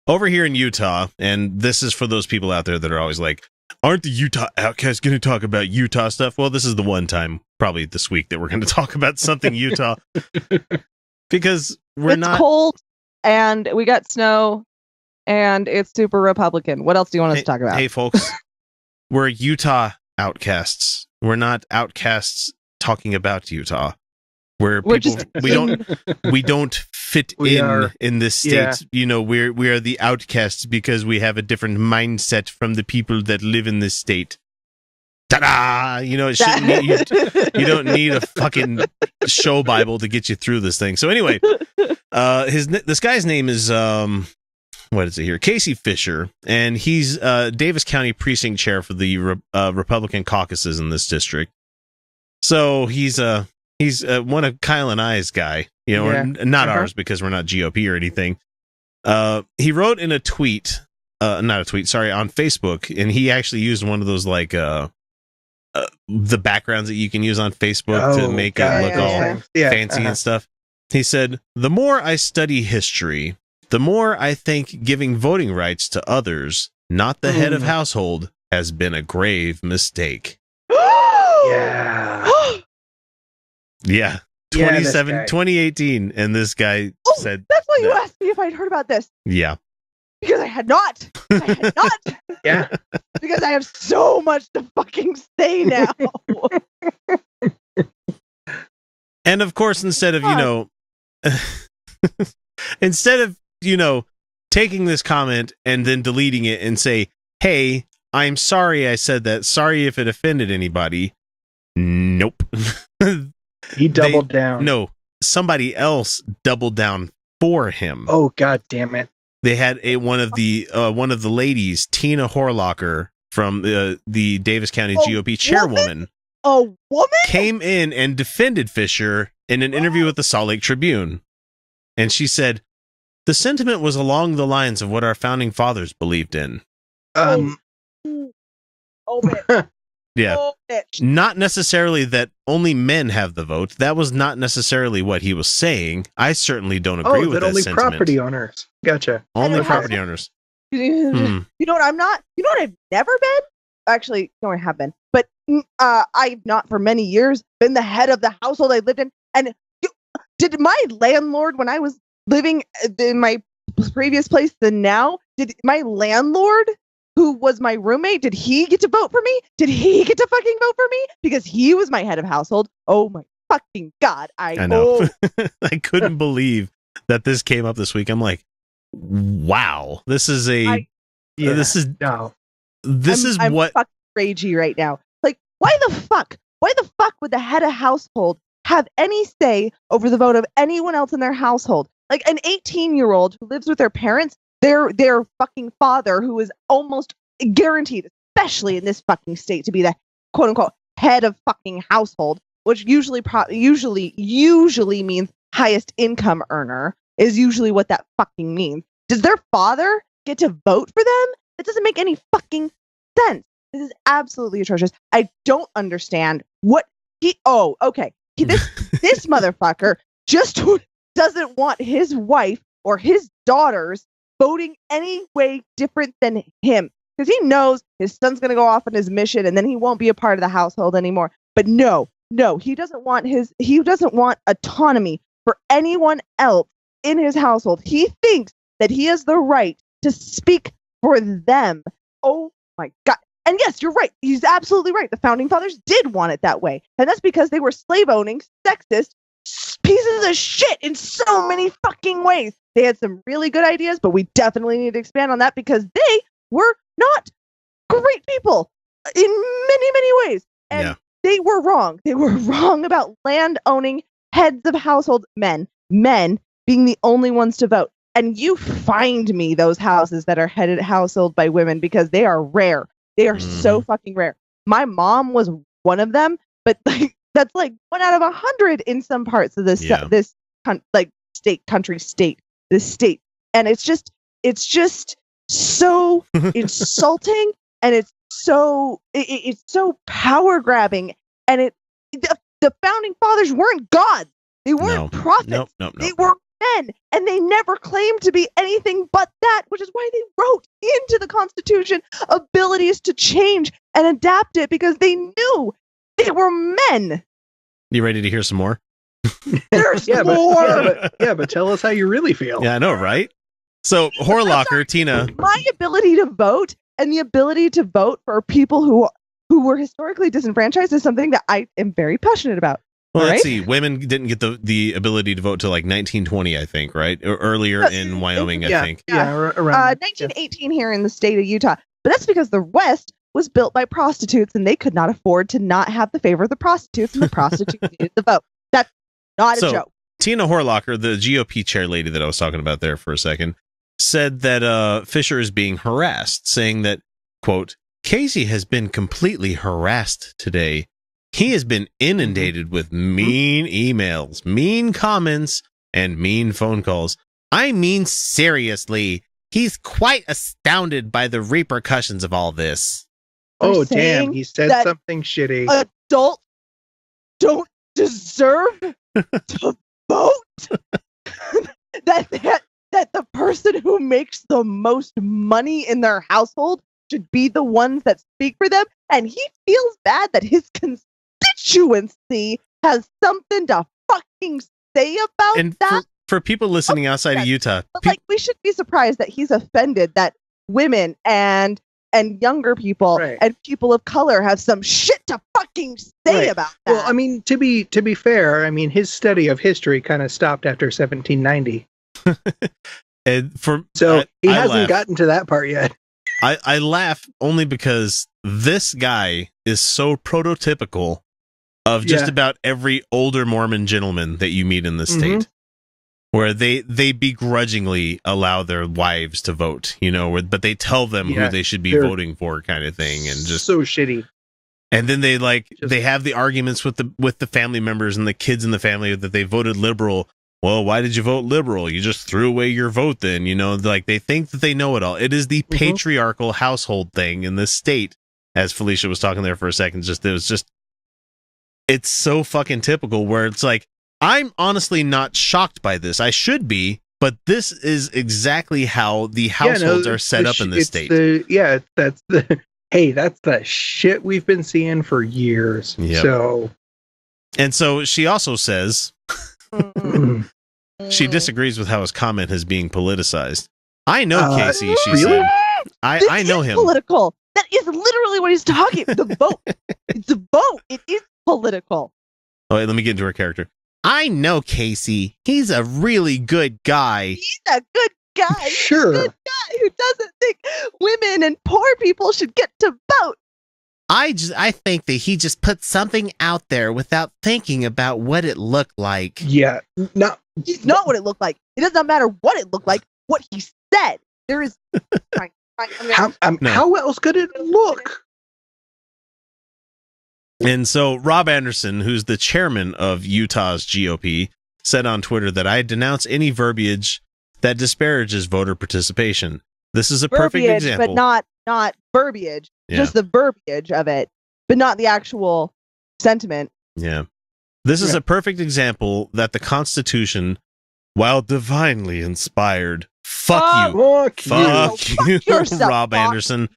over here in Utah, and this is for those people out there that are always like, aren't the Utah Outcasts going to talk about Utah stuff? Well, this is the one time, probably this week, that we're going to talk about something Utah. Because it's cold, and we got snow, and it's super Republican. What else do you want us to talk about? Hey, folks, we're Utah Outcasts. We're not outcasts talking about Utah. We don't fit in this state. Yeah. You know, we are the outcasts because we have a different mindset from the people that live in this state. Ta-da! You know, you don't need a fucking show Bible to get you through this thing. So anyway, this guy's name is what is it here? Casey Fisher, and he's Davis County precinct chair for the Republican caucuses in this district. So he's one of Kyle and I's guy, you know, or not ours because we're not GOP or anything. He wrote in a tweet, on Facebook, and he actually used one of those like the backgrounds that you can use on Facebook to make it look all fancy and stuff. He said, "The more I study history, the more I think giving voting rights to others, not the head of household, has been a grave mistake." Yeah. 2018, and this guy said... That's why you asked me if I'd heard about this. Yeah. Because I had not. Yeah. Because I have so much to fucking say now. And of course, instead of, taking this comment and then deleting it and say, hey, I'm sorry I said that. Sorry if it offended anybody. Nope. He doubled down. No, somebody else doubled down for him. Oh, God damn it. They had one of the ladies, Tina Horlocker, from the Davis County GOP chairwoman. A woman? Came in and defended Fisher in an interview with the Salt Lake Tribune. And she said, the sentiment was along the lines of what our founding fathers believed in. Oh, man. Yeah. Oh, not necessarily that only men have the vote. That was not necessarily what he was saying. I certainly don't agree with that only sentiment. Property owners. Gotcha. Only property owners. You know what I'm not? You know what I've never been? Actually, no, I have been. But I've not for many years been the head of the household I lived in. And did my landlord, when I was living in my previous place than now, did my landlord, who was my roommate, did he get to vote for me? Did he get to fucking vote for me? Because he was my head of household. Oh my fucking God. I know. I couldn't believe that this came up this week. I'm like, wow, this is I'm fucking ragey right now. Like, why the fuck would the head of household have any say over the vote of anyone else in their household? Like an 18-year-old who lives with their parents, their fucking father, who is almost guaranteed, especially in this fucking state, to be the quote unquote head of fucking household, which usually means highest income earner, is usually what that fucking means. Does their father get to vote for them? It doesn't make any fucking sense. This is absolutely atrocious. I don't understand what this motherfucker just doesn't want his wife or his daughters voting any way different than him, because he knows his son's going to go off on his mission and then he won't be a part of the household anymore. But no, he doesn't want autonomy for anyone else in his household. He thinks that he has the right to speak for them. Oh my God. And yes, you're right. He's absolutely right. The founding fathers did want it that way. And that's because they were slave-owning, sexist pieces of shit in so many fucking ways. They had some really good ideas, but we definitely need to expand on that because they were not great people in many, many ways. And they were wrong. They were wrong about land-owning heads of household men being the only ones to vote. And you find me those houses that are headed household by women, because they are rare. They are so fucking rare. My mom was one of them, but like that's like 1 out of 100 in some parts of this state. And it's just so insulting, and it's so power grabbing. And the founding fathers weren't gods. They weren't prophets. No. They were men, and they never claimed to be anything but that, which is why they wrote into the Constitution abilities to change and adapt it, because they knew they were men. You ready to hear some more? There's more. But tell us how you really feel. Yeah, I know, right? So Horlocker, Tina. My ability to vote and the ability to vote for people who were historically disenfranchised is something that I am very passionate about. Well, let's see. Women didn't get the ability to vote till like 1920, I think, right? Or earlier in Wyoming, I think. Yeah, around 1918 here in the state of Utah. But that's because the West was built by prostitutes, and they could not afford to not have the favor of the prostitutes, and the prostitutes needed the vote. That's not a joke. Tina Horlocker, the GOP chair lady that I was talking about there for a second, said that Fisher is being harassed, saying that, quote, Casey has been completely harassed today. He has been inundated with mean emails, mean comments, and mean phone calls. I mean, seriously, he's quite astounded by the repercussions of all this. Oh, damn, he said something shitty. Adults don't deserve to vote. that the person who makes the most money in their household should be the ones that speak for them. And he feels bad that his constituency has something to fucking say about that. For people listening outside of Utah, but we should be surprised that he's offended that women and younger people and people of color have some shit to fucking say about that. Well, I mean, to be fair, I mean, his study of history kind of stopped after 1790. And he hasn't gotten to that part yet. I laugh only because this guy is so prototypical of just about every older Mormon gentleman that you meet in the state, where they begrudgingly allow their wives to vote, but they tell them who they should be voting for, kind of thing, and just so shitty. And then they have the arguments with the family members and the kids in the family that they voted liberal. Well, why did you vote liberal? You just threw away your vote then, they think that they know it all. It is the patriarchal household thing in this state, as Felicia was talking there for a second. It's so fucking typical where it's like, I'm honestly not shocked by this. I should be, but this is exactly how the households are set up in this state. That's the shit we've been seeing for years. Yep. So she also says she disagrees with how his comment is being politicized. I know Casey, she said. I know him. Political. That is literally what he's talking. The vote. It's a vote. It is political. Oh, wait, let me get into her character. I know Casey. He's a really good guy. He's a good guy. Sure. He's a good guy who doesn't think women and poor people should get to vote. I think that he just put something out there without thinking about what it looked like. Yeah. No. It's not what it looked like. It does not matter what it looked like. What he said. There is. How else could it look? And so Rob Anderson, who's the chairman of Utah's GOP, said on Twitter that I denounce any verbiage that disparages voter participation. This is a perfect example. But not verbiage. Yeah. Just the verbiage of it, but not the actual sentiment. Yeah. This is a perfect example that the Constitution, while divinely inspired, fuck you, Rob Anderson.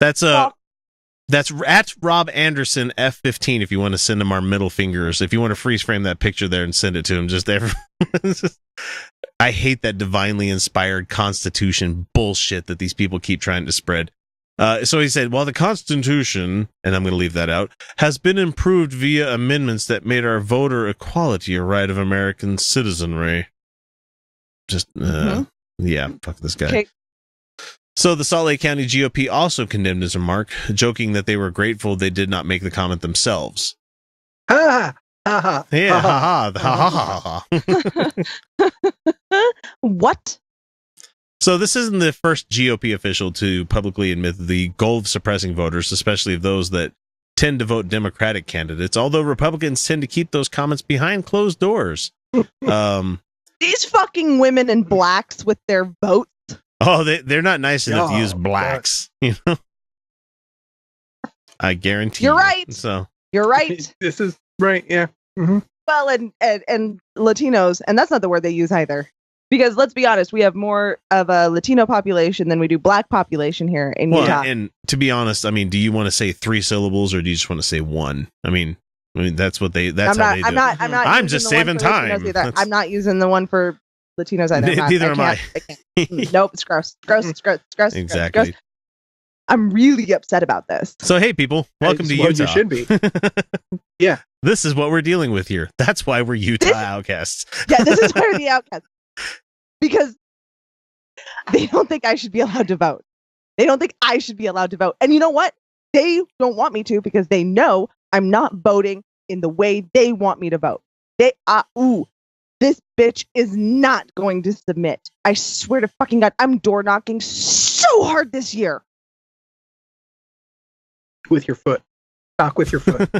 That's at Rob Anderson F15 if you want to send him our middle fingers. If you want to freeze frame that picture there and send it to him, I hate that divinely inspired Constitution bullshit that these people keep trying to spread. So he said, while the Constitution, and I'm going to leave that out, has been improved via amendments that made our voter equality a right of American citizenry. Yeah, fuck this guy. Okay. So the Salt Lake County GOP also condemned his remark, joking that they were grateful they did not make the comment themselves. Ha ha ha. Yeah, ha ha ha. What? So this isn't the first GOP official to publicly admit the goal of suppressing voters, especially of those that tend to vote Democratic candidates, although Republicans tend to keep those comments behind closed doors. These fucking women and blacks with their votes. Oh, they're not nice enough to use blacks. I guarantee you're right. So you're right. This is right. Yeah. Mm-hmm. Well, and Latinos, and that's not the word they use either. Because let's be honest, we have more of a Latino population than we do Black population here in Utah. And to be honest, I mean, do you want to say 3 syllables or do you just want to say 1? I mean, that's what they. That's how they do. I'm just saving time. I'm not using the one for Latinos either. Neither am I. Nope, it's gross. It's gross. Exactly. Gross. I'm really upset about this. So hey, people, welcome to Utah. You should be. Yeah, this is what we're dealing with here. That's why we're Utah Outcasts. Yeah, this is why we're the Outcasts. Because they don't think I should be allowed to vote. They don't think I should be allowed to vote. And you know what? They don't want me to because they know I'm not voting in the way they want me to vote. This bitch is not going to submit. I swear to fucking God, I'm door knocking so hard this year. With your foot. Knock with your foot.